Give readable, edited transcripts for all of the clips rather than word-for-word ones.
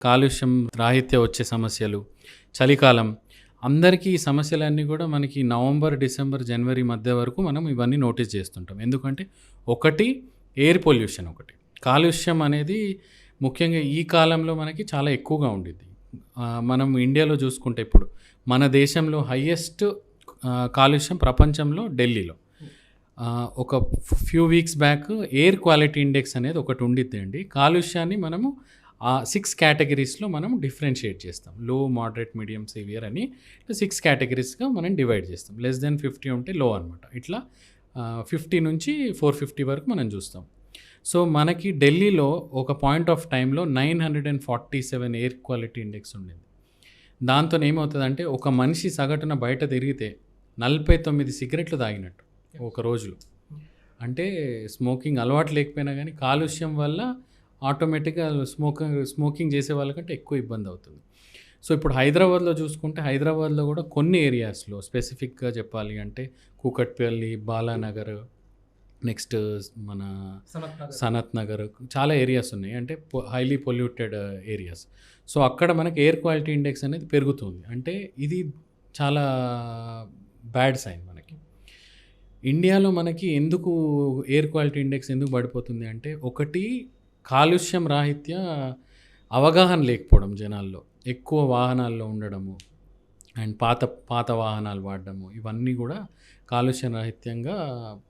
కాలుష్యం రాహిత్య వచ్చే సమస్యలు, చలికాలం అందరికీ ఈ సమస్యలన్నీ గూడా మనకి నవంబర్, డిసెంబర్, జనవరి మధ్య వరకు మనం ఇవన్నీ నోటీస్ జేస్తుంటాం. ఎందుకంటే ఒకటి ఎయిర్ పొల్యూషన్ ఒకటి. కాలుష్యం అనేది ముఖ్యంగా ఈ కాలంలో మనకి చాలా ఎక్కువగా ఉండిద్ది. మనం ఇండియాలో జూసుకుంటే ఇప్పుడు మన దేశంలో హైయెస్ట్ కాలుష్యం ప్రపంచంలో ఢిల్లీలో. ఒక few weeks back air quality index అనేది ఒకటి ఉండిద్దండి. కాలుష్యాన్ని మనము 6 కేటగిరీస్‌లో మనం డిఫరెన్షియేట్ చేస్తాం. లో, మోడరేట్, మీడియం, సివియర్ అని 6 కేటగిరీస్‌గా మనం డివైడ్ చేస్తాం. లెస్ దెన్ 50 ఉంటే లో అనమాట. ఇట్లా 50 నుంచి 450 వరకు మనం చూస్తాం. సో, మనకి ఢిల్లీలో ఒక పాయింట్ ఆఫ్ టైమ్‌లో 947 ఎయిర్ క్వాలిటీ ఇండెక్స్ ఉండింది. దాంతోని ఏమవుతదంటే ఒక మనిషి సగటున బయట తిరిగితే 49 సిగరెట్లు తాగినట్టు ఒక రోజులో. అంటే స్మోకింగ్ అలవాటు లేకపోయినా గానీ కాలుష్యం వల్ల ఆటోమేటిక్‌గా స్మోకింగ్ చేసే వాళ్ళకంటే ఎక్కువ ఇబ్బందవుతుంది. సో, ఇప్పుడు హైదరాబాద్‌లో చూసుకుంటే హైదరాబాద్‌లో కూడా కొన్ని ఏరియాస్‌లో స్పెసిఫిక్‌గా చెప్పాలి అంటే కూకట్పల్లి, బాలానగర్, నెక్స్ట్ మన సనత్ నగర్ చాలా ఏరియాస్ ఉన్నాయి. అంటే హైలీ పొల్యూటెడ్ ఏరియాస్. సో, అక్కడ మనకి ఎయిర్ క్వాలిటీ ఇండెక్స్ అనేది పెరుగుతుంది. అంటే ఇది చాలా బ్యాడ్ సైన్ మనకి. ఇండియాలో మనకి ఎందుకు ఎయిర్ క్వాలిటీ ఇండెక్స్ ఎందుకు పడిపోతుంది అంటే ఒకటి కాలుష్యం రాహిత్య అవగాహన లేకపోవడం జనాల్లో. ఎక్కువ వాహనాల్లో ఉండడము అండ్ పాత వాహనాలు వాడడము ఇవన్నీ కూడా కాలుష్య రాహిత్యంగా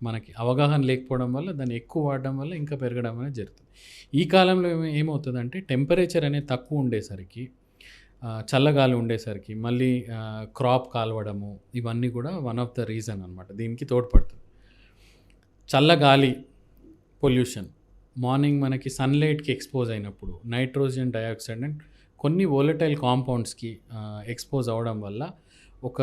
మనకి అవగాహన లేకపోవడం వల్ల దాన్ని ఎక్కువ వాడడం వల్ల ఇంకా పెరగడం అనేది జరుగుతుంది. ఈ కాలంలో ఏమవుతుందంటే టెంపరేచర్ అనేది తక్కువ ఉండేసరికి చల్లగాలి ఉండేసరికి మళ్ళీ క్రాప్ కాలవడము ఇవన్నీ కూడా వన్ ఆఫ్ ద రీజన్ అనమాట. దీనికి తోడ్పడుతుంది. చల్లగాలి పొల్యూషన్ మార్నింగ్ మనకి సన్లైట్కి ఎక్స్పోజ్ అయినప్పుడు నైట్రోజన్ డయాక్సైడ్ అండ్ కొన్ని వోలటైల్ కాంపౌండ్స్కి ఎక్స్పోజ్ అవ్వడం వల్ల ఒక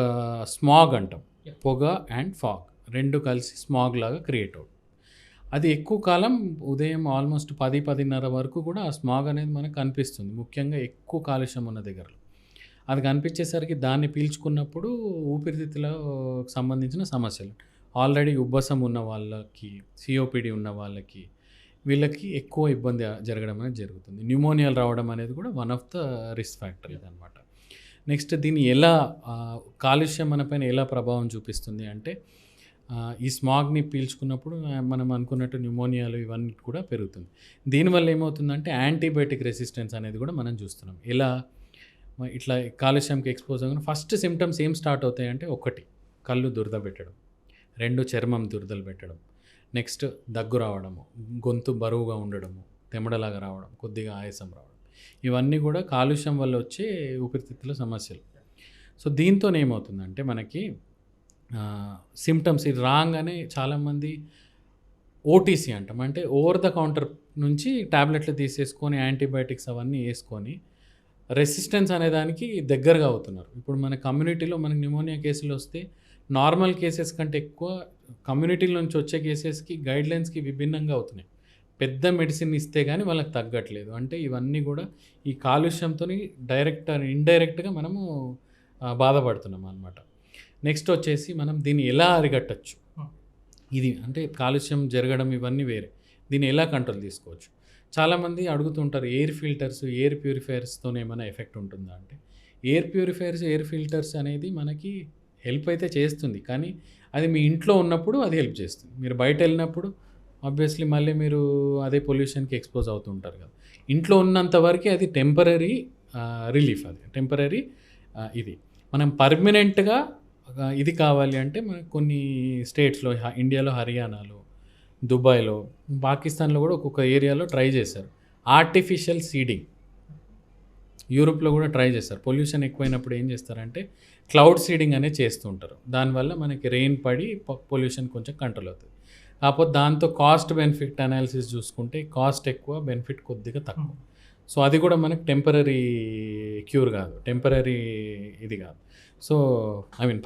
స్మాగ్ అంటాం. పొగ అండ్ ఫాగ్ రెండు కలిసి స్మాగ్ లాగా క్రియేట్ అవుతుంది. అది ఎక్కువ కాలం ఉదయం ఆల్మోస్ట్ 10-10:30 వరకు కూడా ఆ స్మాగ్ అనేది మనకు కనిపిస్తుంది. ముఖ్యంగా ఎక్కువ కాలుష్యం ఉన్న దగ్గరలో. అది కనిపించేసరికి దాన్ని పీల్చుకున్నప్పుడు ఊపిరితిత్తులకు సంబంధించిన సమస్యలు. ఆల్రెడీ ఉబ్బసం ఉన్న వాళ్ళకి, సిఓపిడి ఉన్న వాళ్ళకి వీళ్ళకి ఎక్కువ ఇబ్బంది జరగడం అనేది జరుగుతుంది. న్యూమోనియాలు రావడం అనేది కూడా one of the risk factor ఇదనమాట. నెక్స్ట్ దీన్ని ఎలా కాలుష్యం మనపైన ఎలా ప్రభావం చూపిస్తుంది అంటే ఈ స్మాగ్ని పీల్చుకున్నప్పుడు మనం అనుకున్నట్టు న్యూమోనియాలు ఇవన్నీ కూడా పెరుగుతుంది. దీనివల్ల ఏమవుతుందంటే యాంటీబయాటిక్ రెసిస్టెన్స్ అనేది కూడా మనం చూస్తున్నాం. ఎలా ఇట్లా కాలుష్యంకి ఎక్స్పోజ్ అవ్వగానే ఫస్ట్ సిమ్టమ్స్ ఏం స్టార్ట్ అవుతాయంటే ఒకటి కళ్ళు దురద పెట్టడం, 2 చర్మం దురదలు పెట్టడం, నెక్స్ట్ దగ్గు రావడము, గొంతు బరువుగా ఉండడము, తెమడలాగా రావడం, కొద్దిగా ఆయాసం రావడం ఇవన్నీ కూడా కాలుష్యం వల్ల వచ్చే ఊపిరితిత్తుల సమస్యలు. సో, దీంతోనేమవుతుందంటే మనకి సిమ్టమ్స్ ఇది రాగానే చాలామంది ఓటీసీ అంటాం. అంటే ఓవర్ ద కౌంటర్ నుంచి టాబ్లెట్లు తీసేసుకొని యాంటీబయాటిక్స్ అవన్నీ వేసుకొని రెసిస్టెన్స్ అనేదానికి దగ్గరగా అవుతున్నారు. ఇప్పుడు మన కమ్యూనిటీలో మనకి న్యూమోనియా కేసులు వస్తే నార్మల్ కేసెస్ కంటే ఎక్కువ కమ్యూనిటీల నుంచి వచ్చే కేసెస్కి గైడ్లైన్స్కి విభిన్నంగా అవుతున్నాయి. పెద్ద మెడిసిన్ ఇస్తే కానీ వాళ్ళకి తగ్గట్లేదు. అంటే ఇవన్నీ కూడా ఈ కాలుష్యంతో డైరెక్ట్ అండ్ ఇండైరెక్ట్గా మనము బాధపడుతున్నాం అనమాట. నెక్స్ట్ వచ్చేసి మనం దీన్ని ఎలా అరికట్టచ్చు, ఇది అంటే కాలుష్యం జరగడం ఇవన్నీ వేరే, దీన్ని ఎలా కంట్రోల్ తీసుకోవచ్చు. చాలామంది అడుగుతుంటారు ఎయిర్ ఫిల్టర్స్, ఎయిర్ ప్యూరిఫైయర్స్తో ఏమైనా ఎఫెక్ట్ ఉంటుందా అంటే ఎయిర్ ప్యూరిఫైయర్స్, ఎయిర్ ఫిల్టర్స్ అనేది మనకి హెల్ప్ అయితే చేస్తుంది. కానీ అది మీ ఇంట్లో ఉన్నప్పుడు అది హెల్ప్ చేస్తుంది. మీరు బయట వెళ్ళినప్పుడు ఆబ్వియస్లీ మళ్ళీ మీరు అదే పొల్యూషన్కి ఎక్స్పోజ్ అవుతూ ఉంటారు కదా. ఇంట్లో ఉన్నంత వరకే అది టెంపరరీ రిలీఫ్, అది టెంపరరీ. ఇది మనం పర్మనెంట్గా ఇది కావాలి అంటే మనకు కొన్ని స్టేట్స్లో ఇండియాలో హర్యానాలో, దుబాయ్లో, పాకిస్తాన్లో కూడా ఒక్కొక్క ఏరియాలో ట్రై చేశారు ఆర్టిఫిషియల్ సీడింగ్. యూరోప్లో కూడా ట్రై చేస్తారు. పొల్యూషన్ ఎక్కువైనప్పుడు ఏం చేస్తారంటే క్లౌడ్ సీడింగ్ అనేది చేస్తూ ఉంటారు. దానివల్ల మనకి రెయిన్ పడి పొల్యూషన్ కొంచెం కంట్రోల్ అవుతుంది. కాకపోతే దాంతో కాస్ట్ బెనిఫిట్ అనాలిసిస్ చూసుకుంటే కాస్ట్ ఎక్కువ, బెనిఫిట్ కొద్దిగా తక్కువ. సో, అది కూడా మనకి టెంపరరీ క్యూర్ కాదు, టెంపరరీ ఇది కాదు. సో,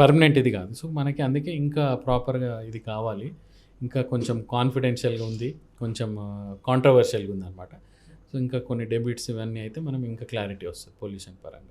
పర్మనెంట్ ఇది కాదు. సో, మనకి అందుకే ఇంకా ప్రాపర్గా ఇది కావాలి. ఇంకా కొంచెం కాన్ఫిడెన్షియల్గా ఉంది, కొంచెం కాంట్రవర్షియల్గా ఉందన్నమాట. సో, ఇంకా కొన్ని డెబిట్స్ ఇవన్నీ అయితే మనం ఇంకా క్లారిటీ వస్తుంది పొల్యూషన్ పరంగా.